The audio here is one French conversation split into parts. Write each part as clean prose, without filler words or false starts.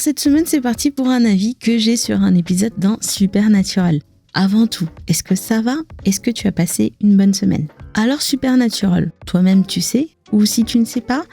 Alors cette semaine, c'est parti pour un avis que j'ai sur un épisode dans Supernatural. Avant tout, est-ce que ça va? Est-ce que tu as passé une bonne semaine? Alors Supernatural, toi-même tu sais? Ou si tu ne sais pas,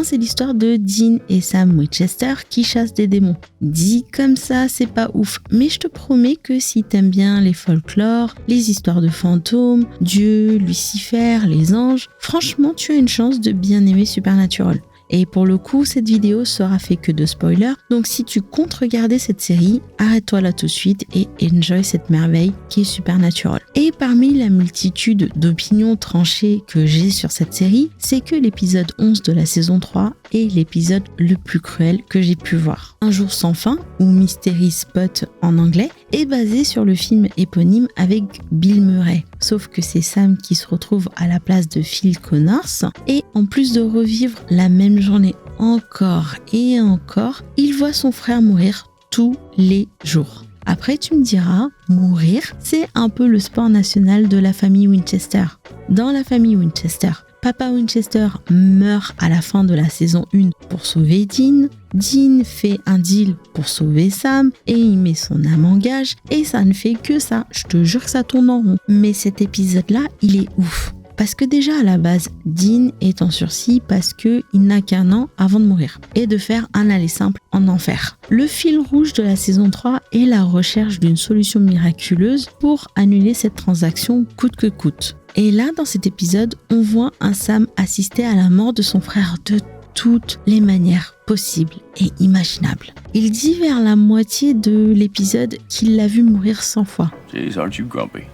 c'est l'histoire de Dean et Sam Winchester qui chassent des démons. Dit comme ça, c'est pas ouf, mais je te promets que si t'aimes bien les folklores, les histoires de fantômes, Dieu, Lucifer, les anges, franchement tu as une chance de bien aimer Supernatural. Et pour le coup, cette vidéo sera faite que de spoilers, donc si tu comptes regarder cette série, arrête-toi là tout de suite et enjoy cette merveille qui est Supernatural. Et parmi la multitude d'opinions tranchées que j'ai sur cette série, c'est que l'épisode 11 de la saison 3 est l'épisode le plus cruel que j'ai pu voir. Un jour sans fin, ou Mystery Spot en anglais, est basé sur le film éponyme avec Bill Murray. Sauf que c'est Sam qui se retrouve à la place de Phil Connors et en plus de revivre la même journée encore et encore, il voit son frère mourir tous les jours. Après tu me diras, mourir, c'est un peu le sport national de la famille Winchester. Dans la famille Winchester, Papa Winchester meurt à la fin de la saison 1 pour sauver Dean. Dean fait un deal pour sauver Sam et il met son âme en gage et ça ne fait que ça. Je te jure que ça tourne en rond. Mais cet épisode-là, il est ouf. Parce que déjà à la base, Dean est en sursis parce qu'il n'a qu'un an avant de mourir et de faire un aller simple en enfer. Le fil rouge de la saison 3 est la recherche d'une solution miraculeuse pour annuler cette transaction coûte que coûte. Et là, dans cet épisode, on voit un Sam assister à la mort de son frère de toutes les manières possibles et imaginables. Il dit vers la moitié de l'épisode qu'il l'a vu mourir 100 fois. Jeez, aren't you grumpy?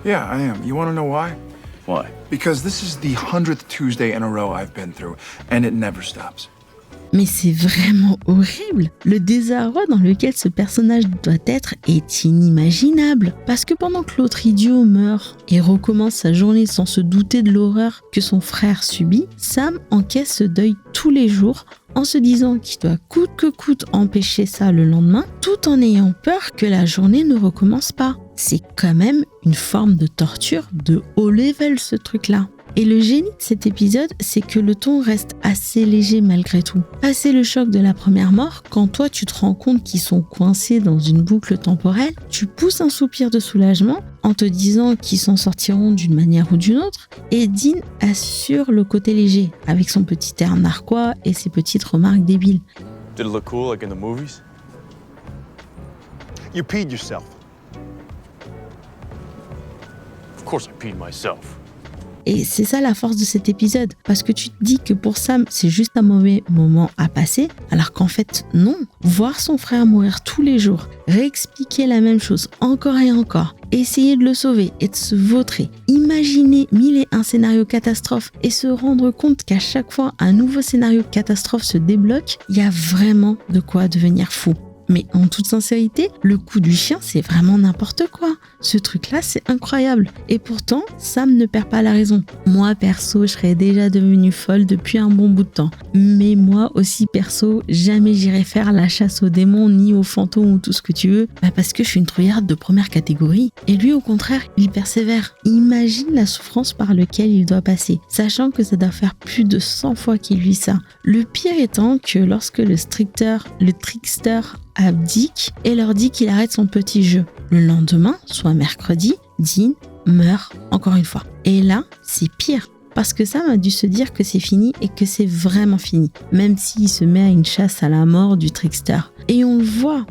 Yeah, I am. You want to know why? Why? Because this is the 100th Tuesday in a row I've been through, and it never stops. Mais c'est vraiment horrible. Le désarroi dans lequel ce personnage doit être est inimaginable. Parce que pendant que l'autre idiot meurt et recommence sa journée sans se douter de l'horreur que son frère subit, Sam encaisse ce deuil tous les jours en se disant qu'il doit coûte que coûte empêcher ça le lendemain, tout en ayant peur que la journée ne recommence pas. C'est quand même une forme de torture de haut level ce truc-là. Et le génie de cet épisode, c'est que le ton reste assez léger malgré tout. Passé le choc de la première mort, quand toi tu te rends compte qu'ils sont coincés dans une boucle temporelle, tu pousses un soupir de soulagement en te disant qu'ils s'en sortiront d'une manière ou d'une autre, et Dean assure le côté léger, avec son petit air narquois et ses petites remarques débiles. Did it look cool like in the movies? You peed yourself. Of course I peed myself. Et c'est ça la force de cet épisode, parce que tu te dis que pour Sam, c'est juste un mauvais moment à passer, alors qu'en fait, non. Voir son frère mourir tous les jours, réexpliquer la même chose encore et encore, essayer de le sauver et de se vautrer, imaginer 1001 scénarios catastrophes et se rendre compte qu'à chaque fois un nouveau scénario catastrophe se débloque, il y a vraiment de quoi devenir fou. Mais en toute sincérité, le coup du chien, c'est vraiment n'importe quoi. Ce truc-là, c'est incroyable. Et pourtant, Sam ne perd pas la raison. Moi, perso, je serais déjà devenue folle depuis un bon bout de temps. Mais moi aussi, perso, jamais j'irai faire la chasse aux démons, ni aux fantômes ou tout ce que tu veux, parce que je suis une trouillarde de première catégorie. Et lui, au contraire, il persévère. Imagine la souffrance par laquelle il doit passer, sachant que ça doit faire plus de 100 fois qu'il vit ça. Le pire étant que lorsque le trickster abdique et leur dit qu'il arrête son petit jeu. Le lendemain, soit mercredi, Dean meurt encore une fois. Et là, c'est pire. Parce que Sam a dû se dire que c'est fini et que c'est vraiment fini. Même s'il se met à une chasse à la mort du trickster. Et on le voit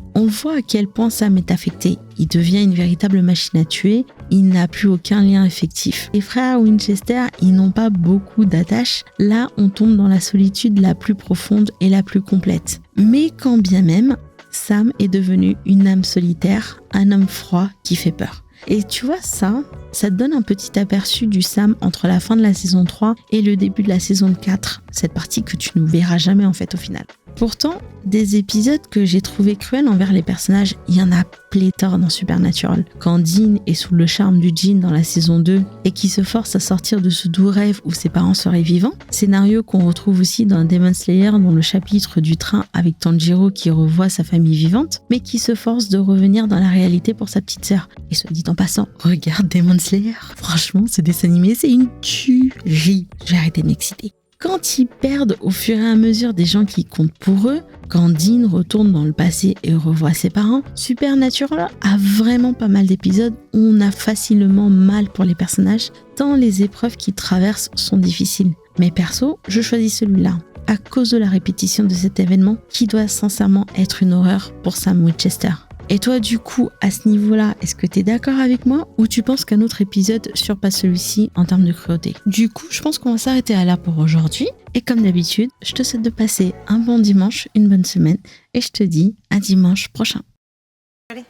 à quel point Sam est affecté. Il devient une véritable machine à tuer. Il n'a plus aucun lien affectif. Les frères Winchester, ils n'ont pas beaucoup d'attaches. Là, on tombe dans la solitude la plus profonde et la plus complète. Mais quand bien même, Sam est devenu une âme solitaire, un homme froid qui fait peur. Et tu vois ça te donne un petit aperçu du Sam entre la fin de la saison 3 et le début de la saison 4, cette partie que tu ne verras jamais en fait au final. Pourtant, des épisodes que j'ai trouvé cruels envers les personnages, il y en a pléthore dans Supernatural. Quand Dean est sous le charme du djinn dans la saison 2 et qui se force à sortir de ce doux rêve où ses parents seraient vivants, scénario qu'on retrouve aussi dans Demon Slayer dans le chapitre du train avec Tanjiro qui revoit sa famille vivante, mais qui se force de revenir dans la réalité pour sa petite sœur. Et soit dit en passant, regarde Demon Slayer. Franchement, ce dessin animé, c'est une tuerie. Je vais arrêter de m'exciter. Quand ils perdent au fur et à mesure des gens qui comptent pour eux, quand Dean retourne dans le passé et revoit ses parents, Supernatural a vraiment pas mal d'épisodes où on a facilement mal pour les personnages, tant les épreuves qu'ils traversent sont difficiles. Mais perso, je choisis celui-là, à cause de la répétition de cet événement qui doit sincèrement être une horreur pour Sam Winchester. Et toi, du coup, à ce niveau-là, est-ce que tu es d'accord avec moi ou tu penses qu'un autre épisode surpasse celui-ci en termes de cruauté? Du coup, je pense qu'on va s'arrêter à là pour aujourd'hui. Et comme d'habitude, je te souhaite de passer un bon dimanche, une bonne semaine et je te dis à dimanche prochain.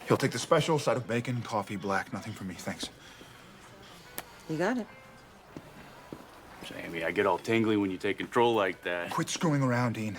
He'll take the special side of bacon, coffee, black. Nothing for me, thanks. You got it. Jamie, I get all tingly when you take control like that. Quit screwing around, Dean.